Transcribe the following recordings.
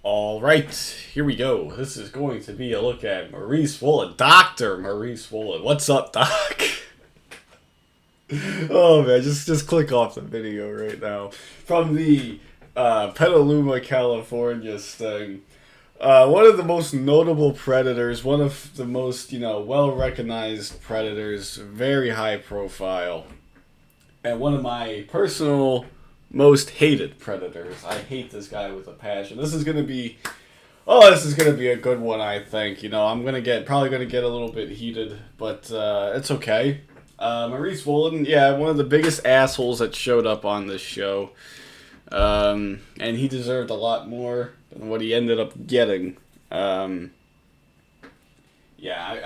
All right, here we go. This is going to be a look at Maurice Wolin. Dr. Maurice Wolin. What's up, Doc? Oh, man, just click off the video right now. From the Petaluma, California sting. One of the most notable predators, one of the most, well-recognized predators, very high profile. And one of my personal most hated predators. I hate this guy with a passion. This is gonna be a good one, I think. I'm probably gonna get a little bit heated, but it's okay. Maurice Wolin, yeah, one of the biggest assholes that showed up on this show. And he deserved a lot more than what he ended up getting. I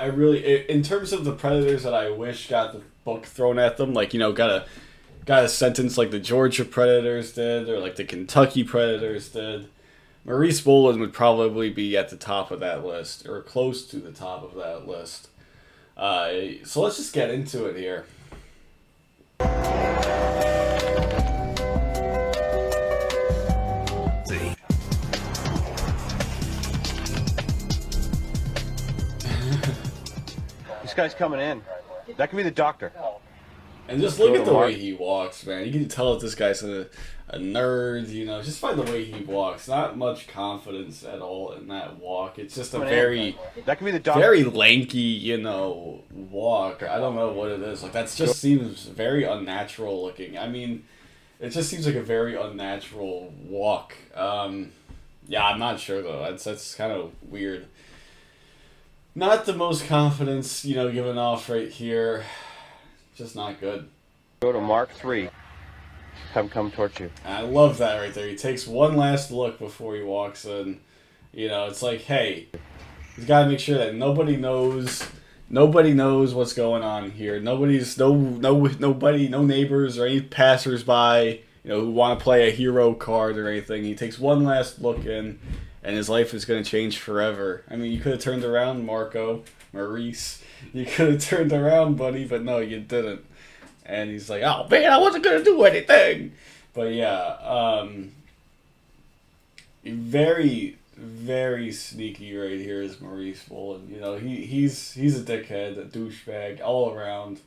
really, in terms of the predators that I wish got the book thrown at them, got a sentence like the Georgia Predators did, or like the Kentucky Predators did. Maurice Wolin would probably be at the top of that list, or close to the top of that list. So let's just get into it here. See. This guy's coming in. That could be the doctor. And just look at the way he walks, man. You can tell that this guy's a nerd, just by the way he walks. Not much confidence at all in that walk. It's just a very, that could be the doctor. Very lanky, walk. I don't know what it is. Like, that just seems very unnatural looking. I mean, it just seems like a very unnatural walk. Yeah, I'm not sure, though. That's kind of weird. Not the most confidence, given off right here. Just not good. Go to Mark 3. Come towards you. I love that right there. He takes one last look before he walks in. It's like, hey, he's got to make sure that nobody knows what's going on here. No neighbors or any passersby, who want to play a hero card or anything. He takes one last look in, and his life is going to change forever. I mean, you could have turned around, Maurice. You could have turned around, buddy, but no, you didn't. And he's like, oh, man, I wasn't going to do anything. But yeah, very, very sneaky right here is Maurice Wolin. He's a dickhead, a douchebag, all around.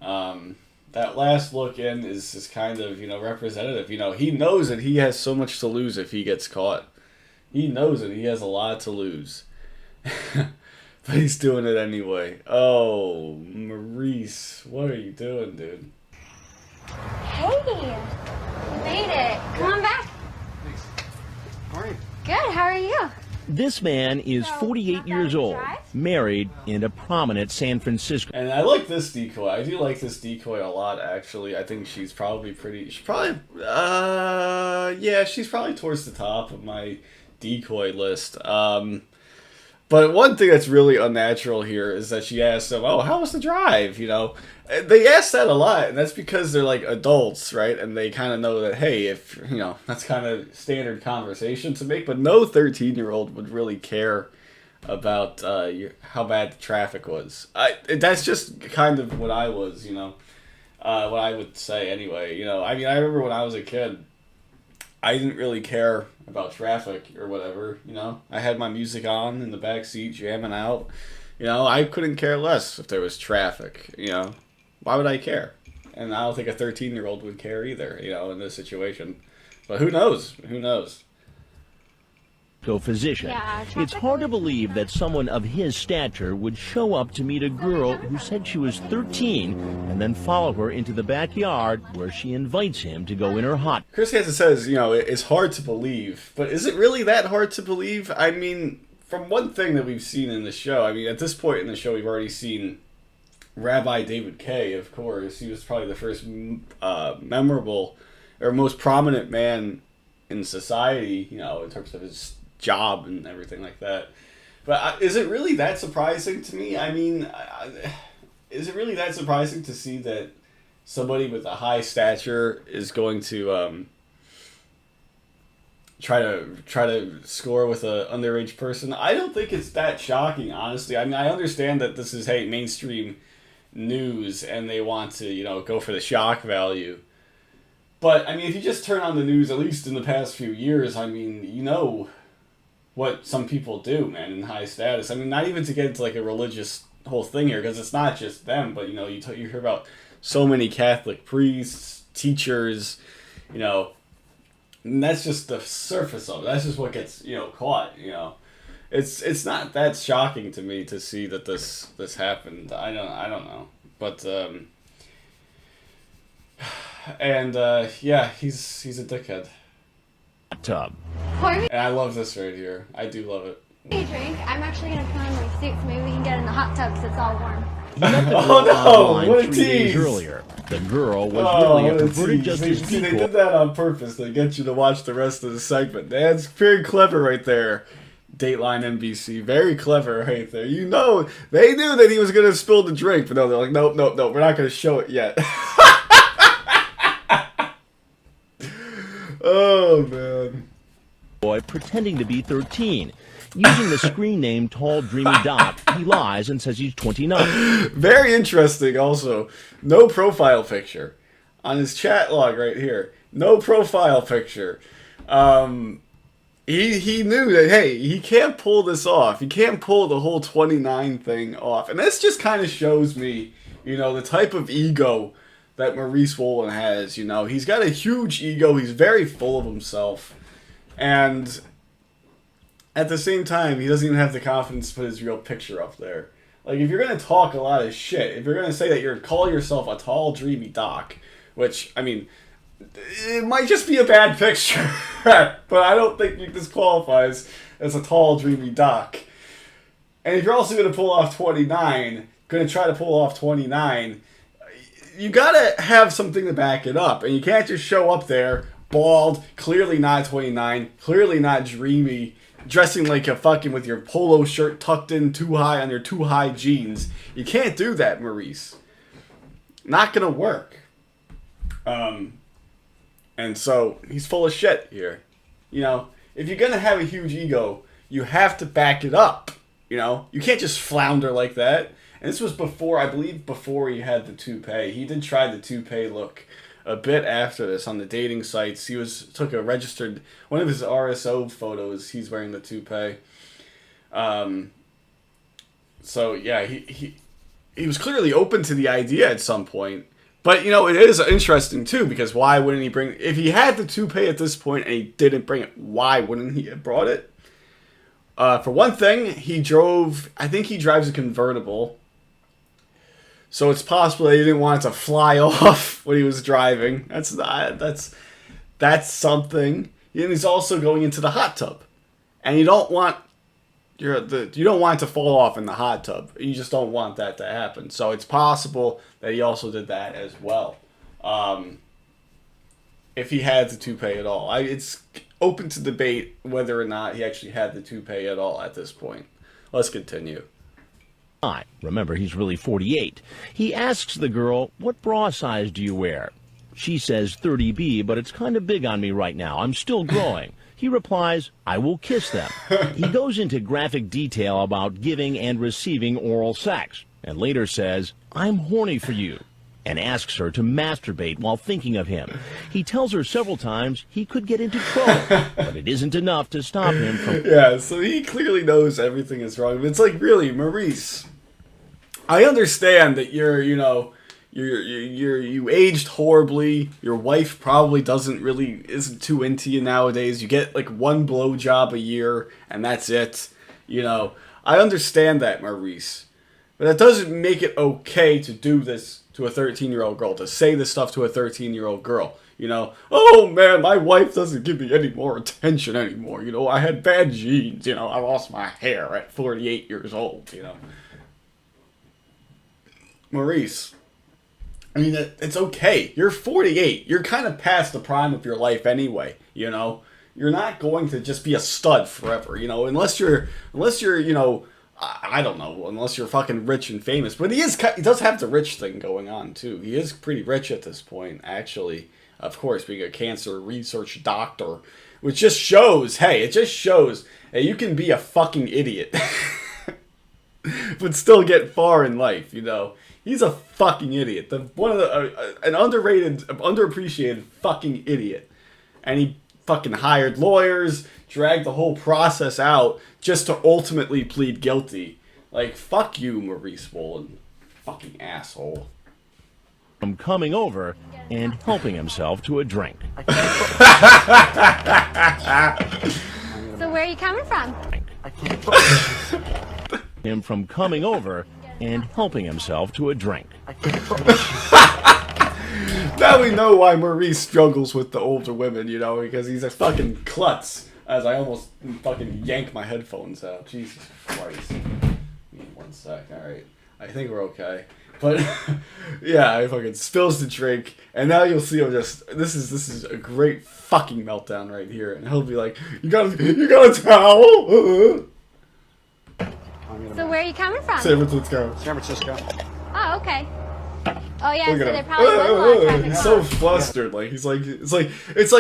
That last look in is kind of, representative. He knows that he has so much to lose if he gets caught. He knows that he has a lot to lose. But he's doing it anyway. Oh, Maurice, what are you doing, dude? Hey, you made it. Come on back. Thanks. How are you? Good, how are you? This man is 48 years old, married in a prominent San Francisco. And I like this decoy. I do like this decoy a lot, actually. I think she's probably she's probably towards the top of my decoy list. But one thing that's really unnatural here is that she asks him, oh, how was the drive? They ask that a lot, and that's because they're like adults, right? And they kind of know that, hey, if, that's kind of standard conversation to make, but no 13-year-old would really care about how bad the traffic was. That's just kind of what I was, what I would say anyway. I remember when I was a kid, I didn't really care about traffic or whatever, I had my music on in the back seat, jamming out. I couldn't care less if there was traffic, Why would I care? And I don't think a 13-year-old would care either, in this situation. But who knows? Who knows? Physician. It's hard to believe that someone of his stature would show up to meet a girl who said she was 13 and then follow her into the backyard where she invites him to go in her hot. Chris Hansen says, it's hard to believe, but is it really that hard to believe? I mean, from one thing that we've seen in the show, at this point in the show, we've already seen Rabbi David Kay, of course. He was probably the first memorable or most prominent man in society, in terms of his job and everything like that. But is it really that surprising to me? Is it really that surprising to see that somebody with a high stature is going to try to score with an underage person? I don't think it's that shocking, honestly. I understand that this is mainstream news and they want to go for the shock value. But if you just turn on the news, at least in the past few years, what some people do, man, in high status. I mean, not even to get into like a religious whole thing here, because it's not just them, but you know, you hear about so many Catholic priests, teachers, you know, and that's just the surface of it. That's just what gets, you know, caught, you know. It's not that shocking to me to see that this happened. I don't know. But yeah, he's a dickhead. Tub. Pour me And I love this right here. I do love it. a drink. I'm actually gonna put on my suit, so maybe we can get in the hot tub because it's all warm. He met the girl Oh, no, online what a 3 days tease. earlier. The girl was really a perverted justice See, they decoy. did that on purpose. They get you to watch the rest of the segment. That's very clever right there. Dateline NBC. Very clever right there. You know, they knew that he was going to spill the drink, but no, they're like, nope, we're not going to show it yet. Oh, man. Boy pretending to be 13. Using the screen name Tall Dreamy Dot, he lies and says he's 29. Very interesting also. No profile picture. On his chat log right here. No profile picture. He knew that, hey, he can't pull this off. He can't pull the whole 29 thing off. And this just kind of shows me, you know, the type of ego that Maurice Wolin has. You know, he's got a huge ego. He's very full of himself. And at the same time, he doesn't even have the confidence to put his real picture up there. Like, if you're going to talk a lot of shit, if you're going to say that you're call yourself a tall, dreamy doc, which, I mean, it might just be a bad picture, but I don't think this qualifies as a tall, dreamy doc. And if you're also going to pull off 29, going to try to pull off 29, you got to have something to back it up. And you can't just show up there, bald, clearly not 29, clearly not dreamy, dressing like a fucking with your polo shirt tucked in too high on your too high jeans. You can't do that, Maurice. Not gonna work. And so he's full of shit here. You know, if you're gonna have a huge ego, you have to back it up. You know, you can't just flounder like that. And this was before, I believe, before he had the toupee. He did try the toupee look a bit after this on the dating sites. He took a registered, one of his RSO photos, he's wearing the toupee. So yeah, he was clearly open to the idea at some point. But you know, it is interesting too, because why wouldn't he bring, if he had the toupee at this point and he didn't bring it, why wouldn't he have brought it? For one thing, I think he drives a convertible. So it's possible that he didn't want it to fly off when he was driving. That's something. And he's also going into the hot tub, and you don't want it to fall off in the hot tub. You just don't want that to happen. So it's possible that he also did that as well. If he had the toupee at all, it's open to debate whether or not he actually had the toupee at all at this point. Let's continue. Remember, he's really 48. He asks the girl, what bra size do you wear? She says 30B, but it's kind of big on me right now. I'm still growing. He replies, I will kiss them. He goes into graphic detail about giving and receiving oral sex, and later says, I'm horny for you, and asks her to masturbate while thinking of him. He tells her several times he could get into trouble, but it isn't enough to stop him from... Yeah, so he clearly knows everything is wrong. It's like, really, Maurice, I understand that you aged horribly. Your wife probably isn't too into you nowadays. You get like one blowjob a year, and that's it. You know, I understand that, Maurice. But that doesn't make it okay to do this to a 13-year-old girl, to say this stuff to a 13-year-old girl. You know, oh man, my wife doesn't give me any more attention anymore. You know, I had bad genes. You know, I lost my hair at 48 years old, you know. Maurice, I mean, it's okay. You're 48. You're kind of past the prime of your life anyway, you know. You're not going to just be a stud forever, you know, unless you're, you know, I don't know, unless you're fucking rich and famous. But he does have the rich thing going on, too. He is pretty rich at this point, actually. Of course, being a cancer research doctor. Which just shows, it just shows that you can be a fucking idiot. But still get far in life, you know. He's a fucking idiot. An underrated, underappreciated fucking idiot. And he fucking hired lawyers, dragged the whole process out just to ultimately plead guilty. Like, fuck you, Maurice Wolin. Fucking asshole. From coming over and helping himself to a drink. So where are you coming from? Him from coming over and helping himself to a drink. Now we know why Maurice struggles with the older women, you know, because he's a fucking klutz. As I almost fucking yank my headphones out. Jesus Christ. Give me 1 sec, alright. I think we're okay. But, yeah, he fucking spills the drink, and now you'll see him just, this is a great fucking meltdown right here, and he'll be like, you got a towel? So where are you coming from? San Francisco. San Francisco. Oh, okay. Oh yeah, Look so at there him. probably was a lot of traffic. He's so flustered, like it's like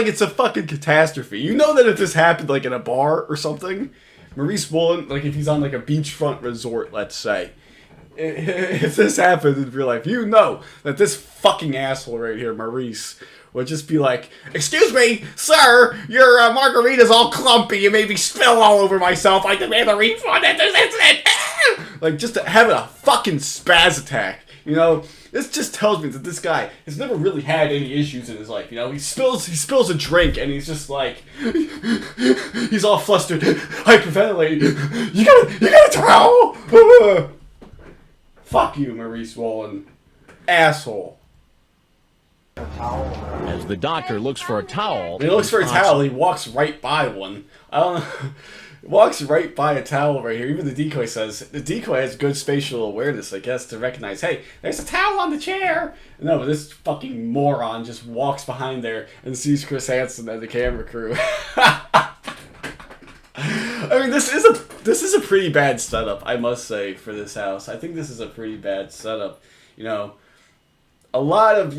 it's a fucking catastrophe. You know that if this happened like in a bar or something, Maurice Wolin, like if he's on like a beachfront resort, let's say, if this happened in real life, you know that this fucking asshole right here, Maurice, would just be like, "Excuse me, sir, your margarita's all clumpy. You made me spill all over myself. I demand a refund at this incident." Like just having a fucking spaz attack, you know. This just tells me that this guy has never really had any issues in his life. You know, he spills a drink and he's just like, he's all flustered, hyperventilating. You got a towel? Fuck you, Maurice Wolin, asshole. As the doctor looks for a towel, When he looks for a towel, he walks right by one. I don't know. Walks right by a towel right here. Even the decoy says, the decoy has good spatial awareness, I guess, to recognize, hey, there's a towel on the chair. No, but this fucking moron just walks behind there and sees Chris Hansen and the camera crew. I mean, this is a pretty bad setup, I must say, for this house. I think this is a pretty bad setup. You know, a lot of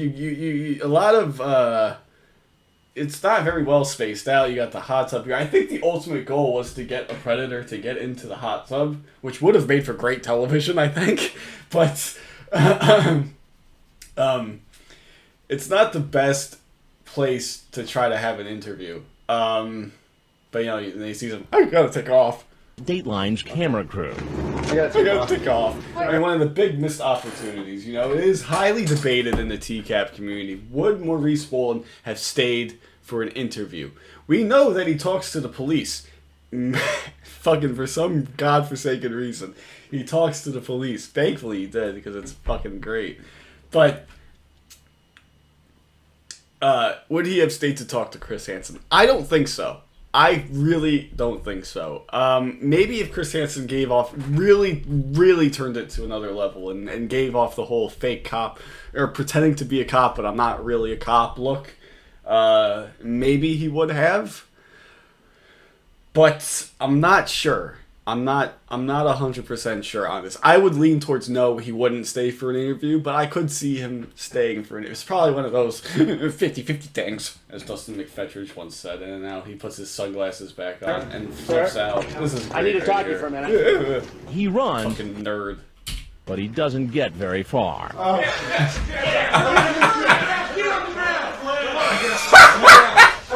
it's not very well spaced out. You got the hot tub here. I think the ultimate goal was to get a predator to get into the hot tub, which would have made for great television, I think. But it's not the best place to try to have an interview. But you know, he sees him. I gotta take off. Dateline's camera crew. I gotta take off. I mean, one of the big missed opportunities, you know, it is highly debated in the TCAP community. Would Maurice Wolin have stayed for an interview? We know that he talks to the police. Fucking for some godforsaken reason. He talks to the police. Thankfully he did, because it's fucking great. But, would he have stayed to talk to Chris Hansen? I don't think so. I really don't think so. Maybe if Chris Hansen gave off, really turned it to another level and gave off the whole fake cop, or pretending to be a cop but I'm not really a cop look, maybe he would have. But I'm not sure. I'm not 100% sure on this. I would lean towards no, he wouldn't stay for an interview, but I could see him staying for an interview. It's probably one of those 50-50 things, as Dustin McFetridge once said, and now he puts his sunglasses back on and flips out. This is great. I need to talk to you for a minute. He runs, Fucking nerd. but he doesn't get very far. I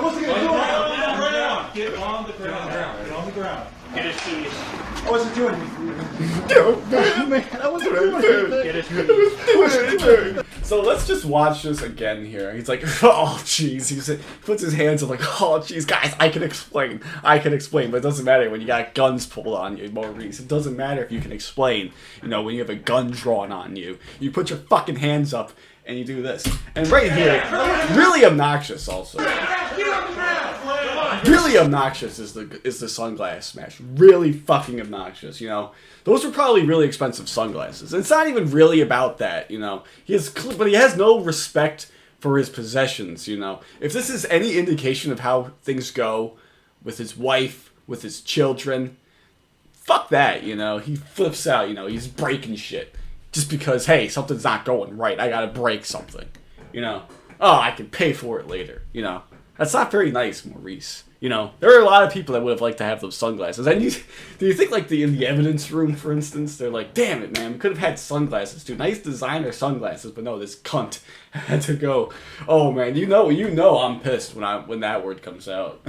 wasn't gonna do it. Get on the ground. Get on the ground. Get his keys. I wasn't doing anything. Man, I wasn't doing Get his keys. So let's just watch this again here. He's like, oh jeez. He puts his hands up like, oh jeez, guys, I can explain. But it doesn't matter when you got guns pulled on you, Maurice. It doesn't matter if you can explain. You know, when you have a gun drawn on you, you put your fucking hands up and you do this. And right here, really obnoxious also. Really obnoxious is the sunglass smash. Really fucking obnoxious, you know. Those were probably really expensive sunglasses. It's not even really about that, you know. But he has no respect for his possessions, you know. If this is any indication of how things go with his wife, with his children, fuck that, you know. He flips out, you know. He's breaking shit. Just because, hey, something's not going right. I gotta break something, you know. Oh, I can pay for it later, you know. That's not very nice, Maurice. You know, there are a lot of people that would have liked to have those sunglasses. And do you think, like, in the evidence room, for instance, they're like, damn it, man, we could have had sunglasses, dude. Nice designer sunglasses, but no, this cunt had to go. Oh, man, you know I'm pissed when that word comes out.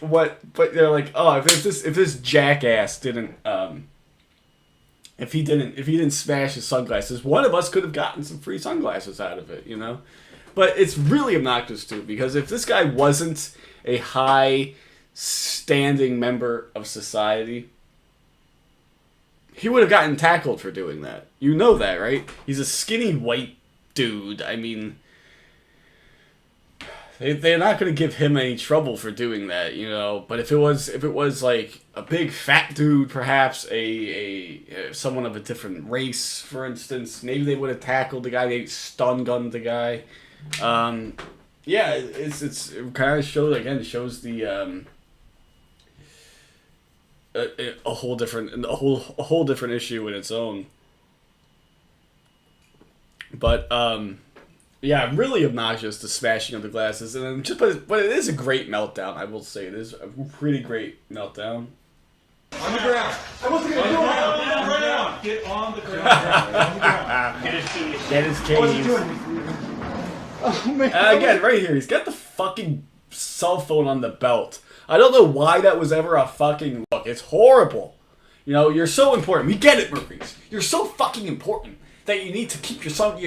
But they're like, oh, if this jackass didn't, if he didn't smash his sunglasses, one of us could have gotten some free sunglasses out of it, you know? But it's really obnoxious, too, because if this guy wasn't a high-standing member of society, he would have gotten tackled for doing that. You know that, right? He's a skinny white dude. I mean, they're not going to give him any trouble for doing that, you know? But if it was like a big fat dude, perhaps someone of a different race, for instance, maybe they would have tackled the guy, maybe stun gunned the guy. Yeah, it kind of shows the a whole different issue in its own. But yeah, really obnoxious, the smashing of the glasses, and but it is a great meltdown. I will say it is a pretty great meltdown. On the ground. I wasn't gonna do it. On the ground. Get on the ground. On the ground. Get his keys. Get his I wasn't keys. doing anything. Oh man. Again, right here, he's got the fucking cell phone on the belt. I don't know why that was ever a fucking look. It's horrible. You know, you're so important. We get it, Maurice. You're so fucking important that you need to keep your cell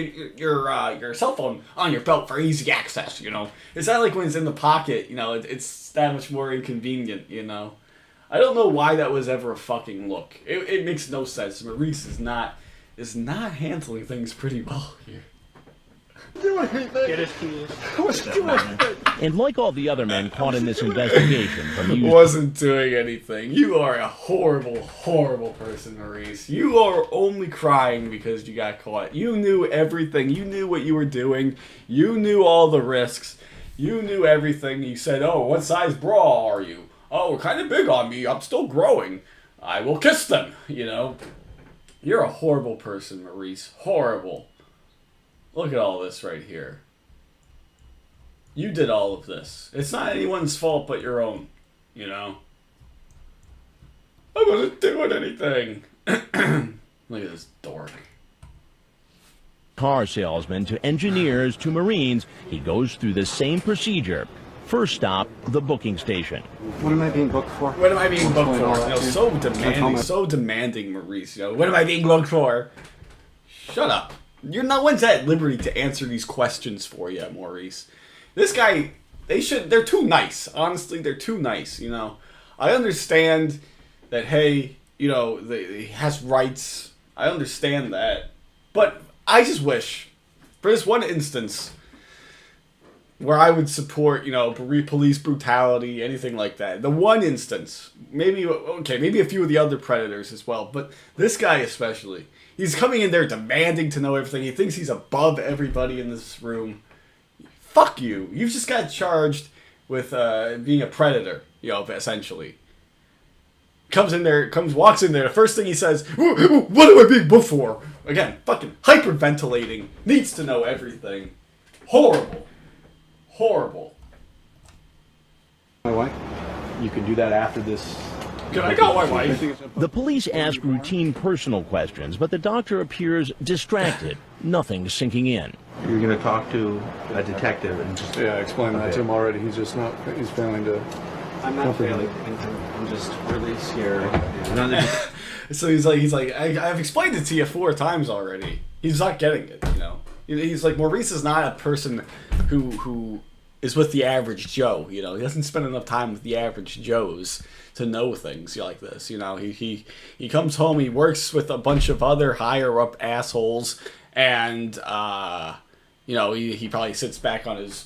phone on your belt for easy access, you know? It's not like when it's in the pocket, you know, it's that much more inconvenient, you know? I don't know why that was ever a fucking look. It makes no sense. Maurice is not handling things pretty well here. Get his keys. And like all the other men caught in this investigation from you... Wasn't doing anything. You are a horrible, horrible person, Maurice. You are only crying because you got caught. You knew everything. You knew what you were doing. You knew all the risks. You knew everything. You said, oh, what size bra are you? Oh, kind of big on me. I'm still growing. I will kiss them, you know. You're a horrible person, Maurice. Horrible. Look at all this right here. You did all of this. It's not anyone's fault but your own, you know? I wasn't doing anything. Look at this dork. Car salesman to engineers to Marines, he goes through the same procedure. First stop, the booking station. What am I being booked for? What am I being booked for? You know, Dude. so demanding, Maurice. You know, what am I being booked for? Shut up. You're no one's at liberty to answer these questions for you, Maurice. This guy, they're too nice. Honestly, they're too nice, you know. I understand that, hey, you know, he has rights. I understand that. But I just wish, for this one instance, where I would support, you know, police brutality, anything like that. The one instance, maybe a few of the other predators as well, but this guy especially. He's coming in there demanding to know everything. He thinks he's above everybody in this room. Fuck you. You've just got charged with being a predator, you know, essentially. Walks in there, the first thing he says, what am I being booked for? Again, fucking hyperventilating, needs to know everything. Horrible. Horrible. My wife? You can do that after this. Can I call my wife? The police ask routine personal questions, but the doctor appears distracted. Nothing's sinking in. You're going to talk to a detective and just... Yeah, I explained that to him already. He's just not, he's failing to... I'm not failing. I'm just really scared. So he's like, I've explained it to you 4 times already. He's not getting it, you know. He's like, Maurice is not a person who is with the average Joe, you know. He doesn't spend enough time with the average Joes to know things like this, you know. He comes home, he works with a bunch of other higher up assholes, and you know, he probably sits back on his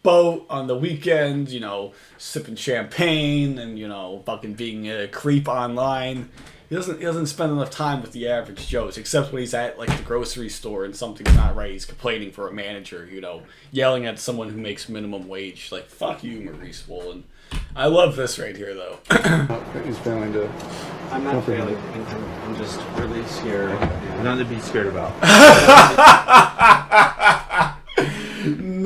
boat on the weekend, you know, sipping champagne and, you know, fucking being a creep online. He doesn't spend enough time with the average Joes, except when he's at, like, the grocery store and something's not right. He's complaining for a manager, you know, yelling at someone who makes minimum wage. Like, fuck you, Maurice Wolin. I love this right here, though. He's failing to... I'm not failing. I'm just really scared. Nothing to be scared about.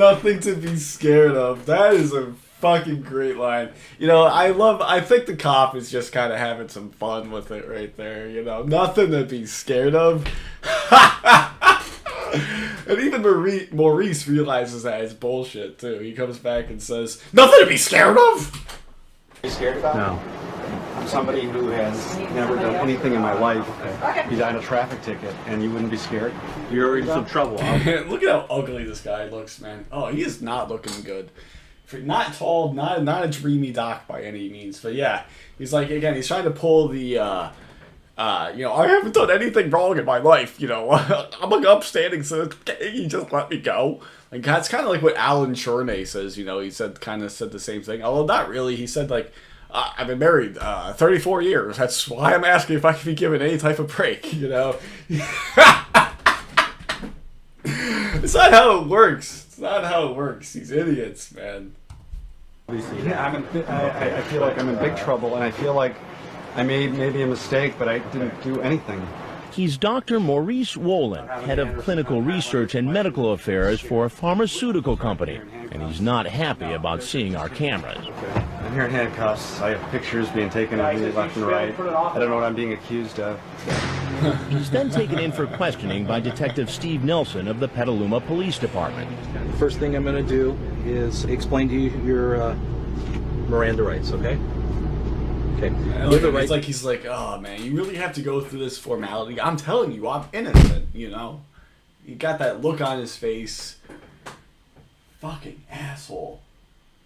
nothing to be scared of. That is a fucking great line. You know, I think the cop is just kind of having some fun with it right there. You know, nothing to be scared of. And even Maurice realizes that it's bullshit too. He comes back and says, "Nothing to be scared of." You scared about? No. I'm somebody who has never done anything in my life. You got a traffic ticket, and you wouldn't be scared? You're in some trouble. Look at how ugly this guy looks, man. Oh, he is not looking good. Not tall, not a dreamy doc by any means, but yeah, he's like, again, he's trying to pull the, you know, I haven't done anything wrong in my life, you know, I'm an upstanding citizen, you just let me go. Like, that's kind of like what Alan Chornay says, you know, he kind of said the same thing, although not really. He said, like, I've been married 34 years, that's why I'm asking if I can be given any type of break, you know. It's not how it works. It's not how it works. These idiots, man. Yeah, I feel like I'm in big trouble, and I feel like I made maybe a mistake, but I didn't do anything. He's Dr. Maurice Wolin, head of clinical research and medical affairs for a pharmaceutical company, and he's not happy about seeing our cameras. I'm here in handcuffs. I have pictures being taken of me left and right. I don't know what I'm being accused of. He's then taken in for questioning by Detective Steve Nelson of the Petaluma Police Department. The first thing I'm going to do is explain to you your Miranda rights, okay? Okay. It's like he's like, oh man, you really have to go through this formality. I'm telling you, I'm innocent, you know? You got that look on his face. Fucking asshole.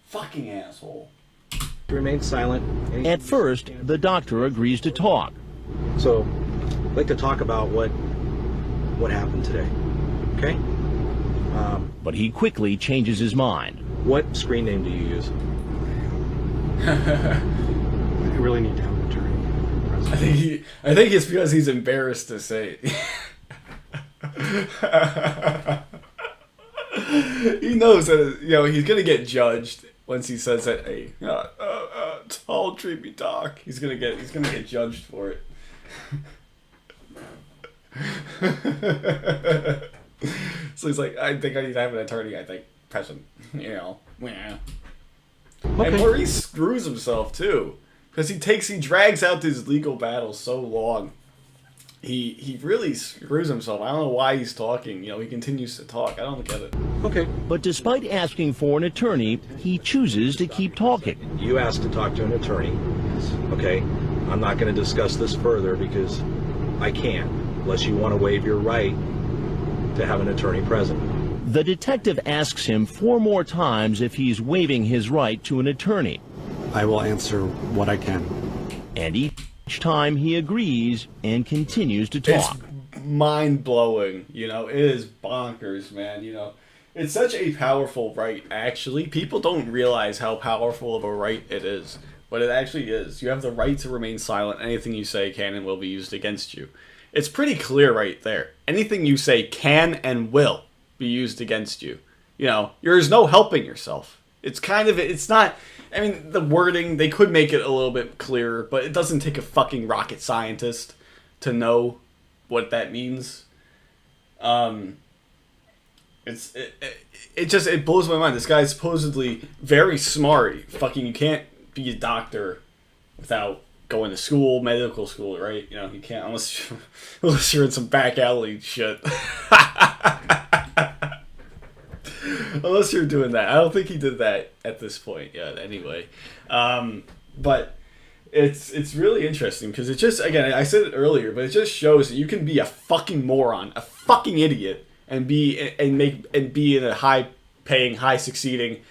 Fucking asshole. Remain silent. At first, the doctor agrees to talk. So, I'd like to talk about what happened today, okay? But he quickly changes his mind. What screen name do you use? I really need to have an attorney. I think it's because he's embarrassed to say it. He knows that, you know, he's gonna get judged once he says that. Hey, tall, dreamy doc. He's gonna get judged for it. So he's like, I think I need to have an attorney. I think present, you know, yeah. Okay. And Maurice screws himself too, because he drags out this legal battle so long. He really screws himself. I don't know why he's talking. You know, he continues to talk. I don't get it. Okay. But despite asking for an attorney, he chooses to keep talking. You asked to talk to an attorney. Okay. I'm not going to discuss this further because I can't, unless you want to waive your right to have an attorney present. The detective asks him 4 more times if he's waiving his right to an attorney. I will answer what I can. And each time he agrees and continues to talk. It's mind-blowing, you know. It is bonkers, man, you know. It's such a powerful right, actually. People don't realize how powerful of a right it is. But it actually is. You have the right to remain silent. Anything you say can and will be used against you. It's pretty clear right there. Anything you say can and will be used against you. You know, there's no helping yourself. It's not, I mean, the wording, they could make it a little bit clearer, but it doesn't take a fucking rocket scientist to know what that means. It blows my mind. This guy's supposedly very smart. Fucking, you can't be a doctor without going to school, medical school, right? You know, you can't unless you're in some back alley shit. Unless you're doing that. I don't think he did that at this point yet anyway. But it's really interesting because it just, again, I said it earlier, but it just shows that you can be a fucking moron, a fucking idiot, and be in a high-paying, high-succeeding,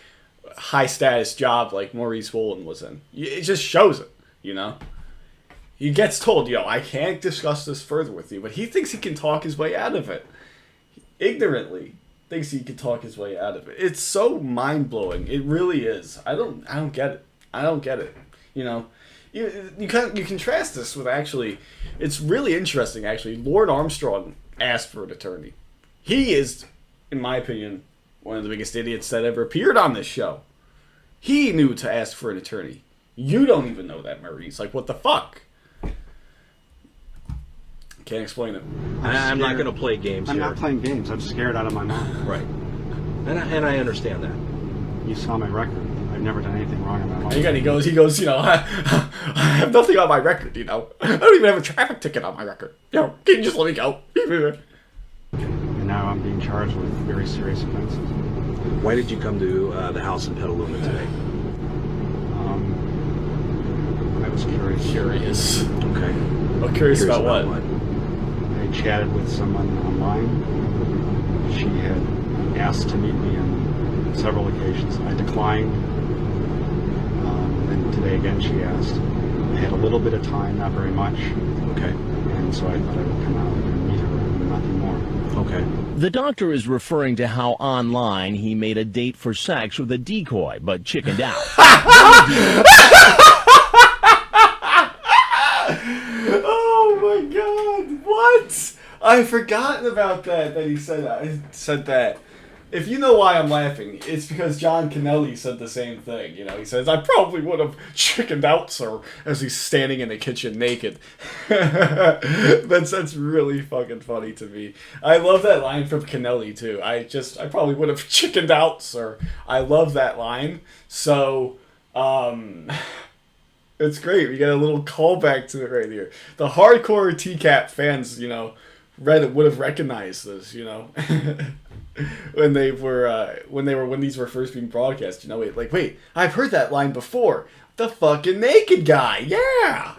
high-status job like Maurice Wolin was in. It just shows it, you know? He gets told, yo, I can't discuss this further with you, but he thinks he can talk his way out of it. Ignorantly thinks he can talk his way out of it. It's so mind-blowing. It really is. I don't get it. I don't get it. You know? You contrast this with, actually, it's really interesting, actually. Lord Armstrong asked for an attorney. He is, in my opinion, one of the biggest idiots that ever appeared on this show. He knew to ask for an attorney. You don't even know that, Maurice. Like, what the fuck? Can't explain it. I'm not going to play games here. I'm not playing games. I'm scared out of my mind. Right. And I understand that. You saw my record. I've never done anything wrong in my life. Again, he goes, you know, I have nothing on my record, you know. I don't even have a traffic ticket on my record. You know, can you just let me go? And now I'm being charged with very serious offenses. Why did you come to the house in Petaluma today? I was curious. Curious. Okay. Well, curious about what? I chatted with someone online. She had asked to meet me on several occasions. I declined. And today again she asked. I had a little bit of time, not very much. Okay. And so I thought I would come out and meet her and nothing more. Okay. The doctor is referring to how online he made a date for sex with a decoy, but chickened out. Oh my god, what? I've forgotten about that he said that. I said that. If you know why I'm laughing, it's because John Kennelly said the same thing. You know, he says, I probably would have chickened out, sir, as he's standing in the kitchen naked. That's really fucking funny to me. I love that line from Kennelly, too. I probably would have chickened out, sir. I love that line. So, it's great. We get a little callback to it right here. The hardcore TCAP fans, you know, would have recognized this, you know. when these were first being broadcast, you know, wait, I've heard that line before. The fucking naked guy, yeah.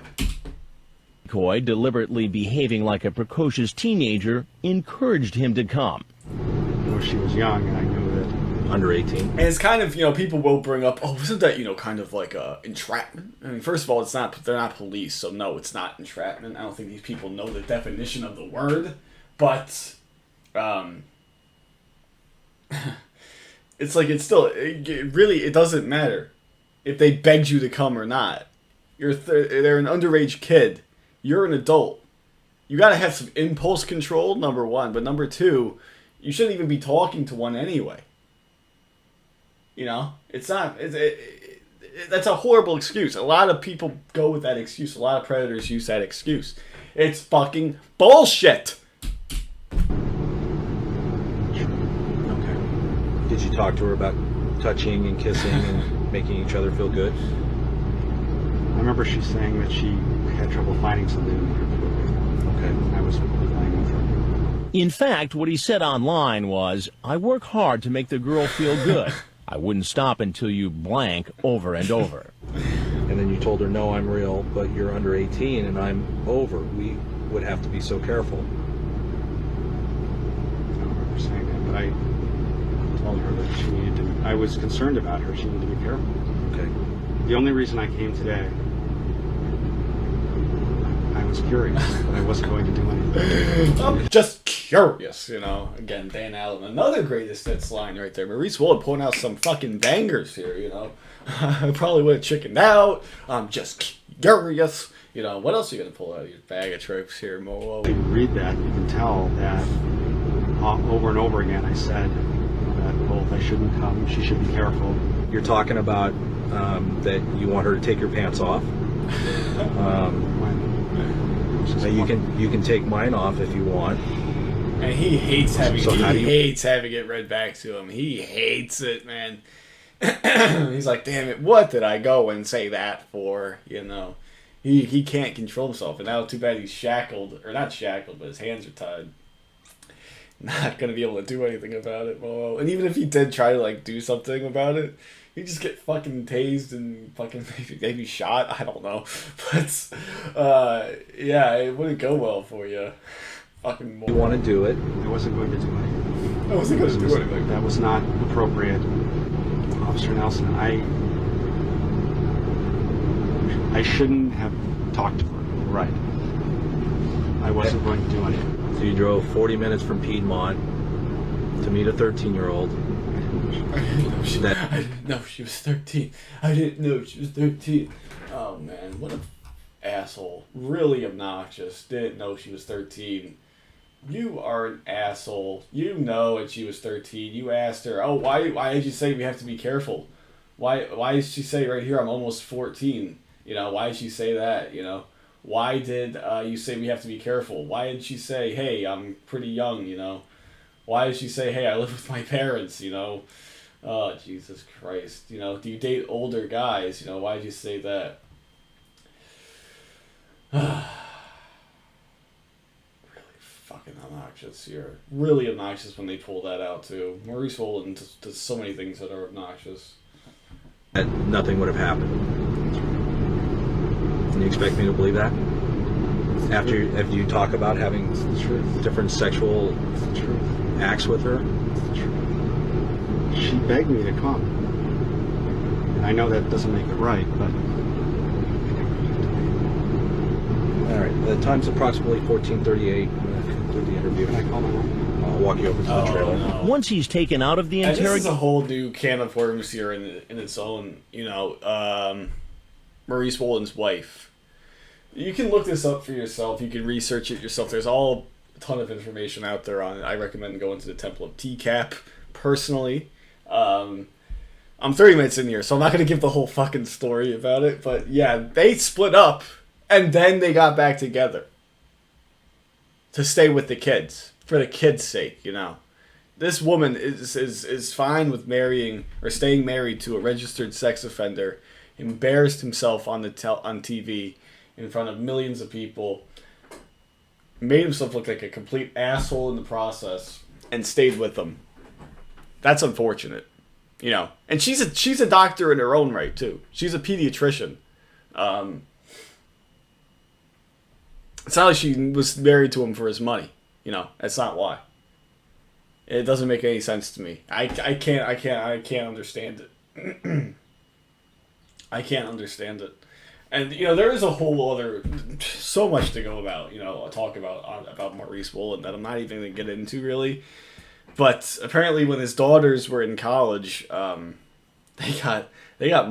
Decoy, deliberately behaving like a precocious teenager, encouraged him to come. You know, she was young, and I knew that. Under 18. And it's kind of, you know, people will bring up, oh, isn't that, you know, kind of like entrapment? I mean, first of all, they're not police, so no, it's not entrapment. I don't think these people know the definition of the word, but, it's like, it doesn't matter if they begged you to come or not. They're an underage kid. You're an adult. You gotta have some impulse control, number one, but number two, you shouldn't even be talking to one anyway. You know, that's a horrible excuse. A lot of people go with that excuse. A lot of predators use that excuse. It's fucking bullshit. Okay. Did you talk to her about touching and kissing and making each other feel good? I remember she saying that she had trouble finding somebody to make her feel good. Okay. I was playing with her. In fact, what he said online was, I work hard to make the girl feel good. I wouldn't stop until you blank over and over. And then you told her, no, I'm real, but you're under 18 and I'm over. We would have to be so careful. I don't remember saying that, but I told her that she needed to. I was concerned about her. She needed to be careful. Okay. The only reason I came today, I was curious, but I wasn't going to do anything. I'm just curious, you know. Again, Dan Allen, another greatest hits line right there. Maurice Wolin pulling out some fucking bangers here, you know. I probably would have chickened out. I'm just curious. You know, what else are you going to pull out of your bag of tropes here, Mo? If you read that, you can tell that over and over again I said that both I shouldn't come, she should be careful. You're talking about that you want her to take your pants off. You can take mine off if you want. And he hates having hates having it read back to him. He hates it, man. He's like, damn it, what did I go and say that for? You know, he can't control himself, and now too bad he's shackled, or not shackled, but his hands are tied. Not gonna be able to do anything about it, Mo. And even if he did try to like do something about it, he'd just get fucking tased and fucking maybe shot. I don't know, but yeah, it wouldn't go well for you. Fucking Mo. You want to do it? I wasn't going to do anything. I wasn't going to do anything. That was not appropriate. Officer Nelson, I shouldn't have talked to her. Right. I wasn't going to do anything. So you drove 40 minutes from Piedmont to meet a 13-year-old. I didn't know she was 13. I didn't know she was 13. Oh man, what an asshole. Really obnoxious. Didn't know she was 13. You are an asshole. You know that she was 13. You asked her, oh, why did you say we have to be careful? Why did she say right here, I'm almost 14? You know, why did she say that, you know? Why did you say we have to be careful? Why did she say, hey, I'm pretty young, you know? Why did she say, hey, I live with my parents, you know? Oh, Jesus Christ. You know, do you date older guys? You know, why did you say that? Really fucking obnoxious here. Really obnoxious when they pull that out, too. Maurice Wolin does so many things that are obnoxious. That nothing would have happened. And you expect me to believe that? After you talk about having different sexual acts with her? She begged me to come. And I know that doesn't make it right, but... All right, the time's approximately 14:38. I'm going to conclude the interview. Can I call my mom? I'll walk you over to the trailer. No. Once he's taken out of the And this is a interrogation, whole new can of worms here in its own, you know, Maurice Wolin's wife. You can look this up for yourself. You can research it yourself. There's a ton of information out there on it. I recommend going to the Temple of TCAP, personally. I'm 30 minutes in here, so I'm not going to give the whole fucking story about it. But yeah, they split up, and then they got back together to stay with the kids, for the kids' sake, you know. This woman is fine with marrying or staying married to a registered sex offender, embarrassed himself on TV in front of millions of people, made himself look like a complete asshole in the process, and stayed with them. That's unfortunate, you know. And she's a doctor in her own right too. She's a pediatrician. It's not like she was married to him for his money, you know. That's not why. It doesn't make any sense to me. I can't understand it. I can't understand it. And, you know, there is a whole other, so much to go about, you know, talk about Maurice Wolin that I'm not even going to get into, really. But apparently when his daughters were in college, they got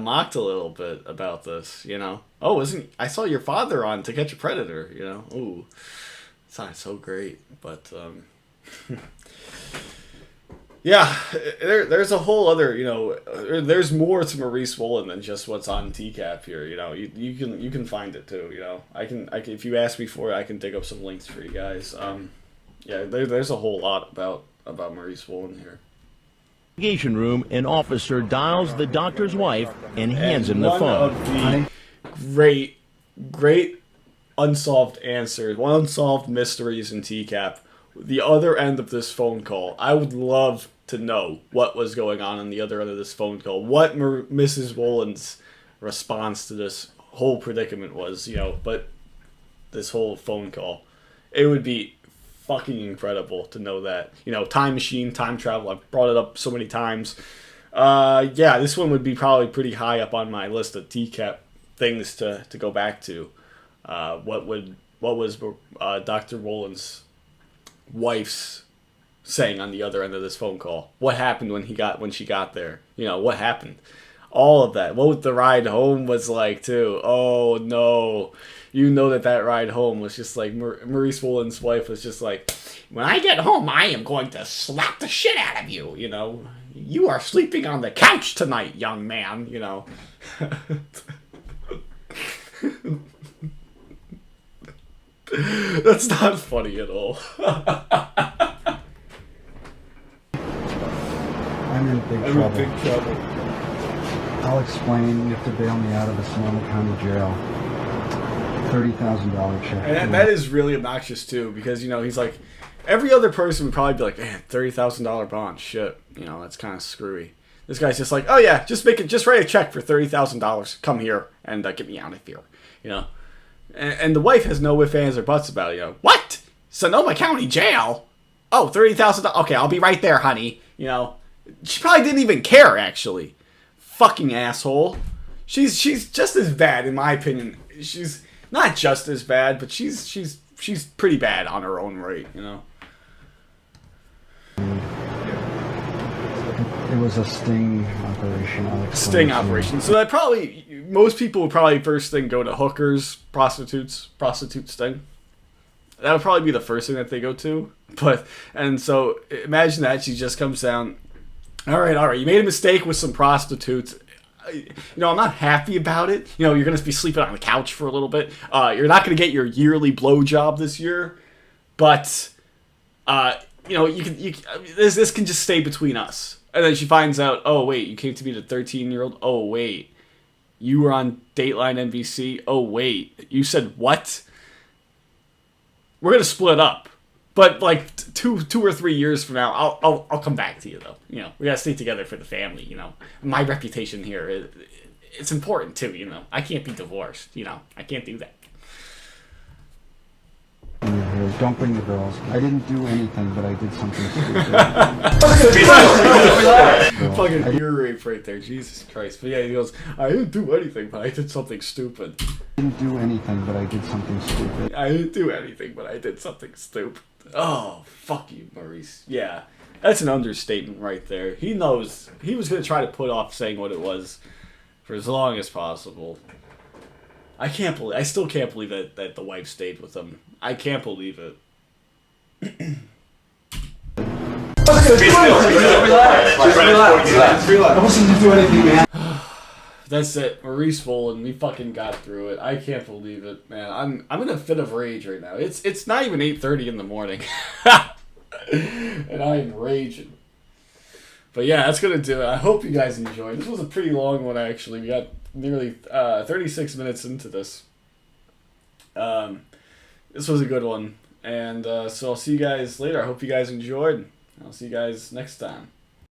mocked a little bit about this, you know. Oh, I saw your father on To Catch a Predator, you know. Ooh, it's not so great, but, yeah, there's a whole other, you know, there's more to Maurice Wolin than just what's on TCAP here, you know. You can find it too, you know. I can if you ask me for it, I can dig up some links for you guys. Yeah, there's a whole lot about Maurice Wolin here. interrogation room, an officer dials the doctor's wife and hands him the One phone. of the great unsolved mysteries in TCAP. The other end of this phone call. I would love to know what was going on the other end of this phone call. What Mrs. Wolin's response to this whole predicament was, you know, but this whole phone call. It would be fucking incredible to know that. You know, time machine, time travel. I've brought it up so many times. Yeah, this one would be probably pretty high up on my list of TCAP things to go back to. What was Dr. Wolin's wife's saying on the other end of this phone call? What happened when she got there? You know, what happened? All of that. What the ride home was like too. Oh no. You know that ride home was just like Maurice Wolin's wife was just like, when I get home, I am going to slap the shit out of you, you know. You are sleeping on the couch tonight, young man, you know. That's not funny at all. I'm in big trouble. I'll explain. You have to bail me out of the Sonoma County Jail. $30,000 check. And that is really obnoxious too, because, you know, he's like, every other person would probably be like, man, $30,000 bond, shit, you know, that's kind of screwy. This guy's just like, oh yeah, just write a check for $30,000, come here and get me out of here, you know. And the wife has no ifs, ands, or buts about it, you know. What? Sonoma County Jail? Oh, $30,000. Okay, I'll be right there, honey. You know, she probably didn't even care, actually. Fucking asshole. She's just as bad, in my opinion. She's not just as bad, but she's pretty bad on her own right, you know. It was a sting operation. Sting operation. So that probably, most people would probably first thing go to hookers, prostitute sting. That would probably be the first thing that they go to. And so imagine that she just comes down. All right, you made a mistake with some prostitutes. You know, I'm not happy about it. You know, you're going to be sleeping on the couch for a little bit. You're not going to get your yearly blowjob this year. But you know, this can just stay between us. And then she finds out, oh wait, you came to meet a 13-year-old. Oh wait, you were on Dateline NBC. Oh wait, you said what? We're gonna split up, but like 2 or 3 years from now, I'll come back to you though. You know, we gotta stay together for the family. You know, my reputation here, it's important too. You know, I can't be divorced. You know, I can't do that. Don't bring the girls. I didn't do anything, but I did something stupid. Fucking ear rape right there, Jesus Christ. But yeah, he goes, I didn't do anything, but I did something stupid. I didn't do anything, but I did something stupid. I didn't do anything, but I did something stupid. Oh, fuck you, Maurice. Yeah, that's an understatement right there. He knows. He was going to try to put off saying what it was for as long as possible. I still can't believe that the wife stayed with him. I can't believe it. Relax. I wasn't do anything, man. That's it. Maurice Wolin, we fucking got through it. I can't believe it, man. I'm in a fit of rage right now. It's not even 8:30 in the morning. And I am raging. But yeah, that's gonna do it. I hope you guys enjoyed. This was a pretty long one actually. We got nearly 36 minutes into this. This was a good one. And so I'll see you guys later. I hope you guys enjoyed. I'll see you guys next time.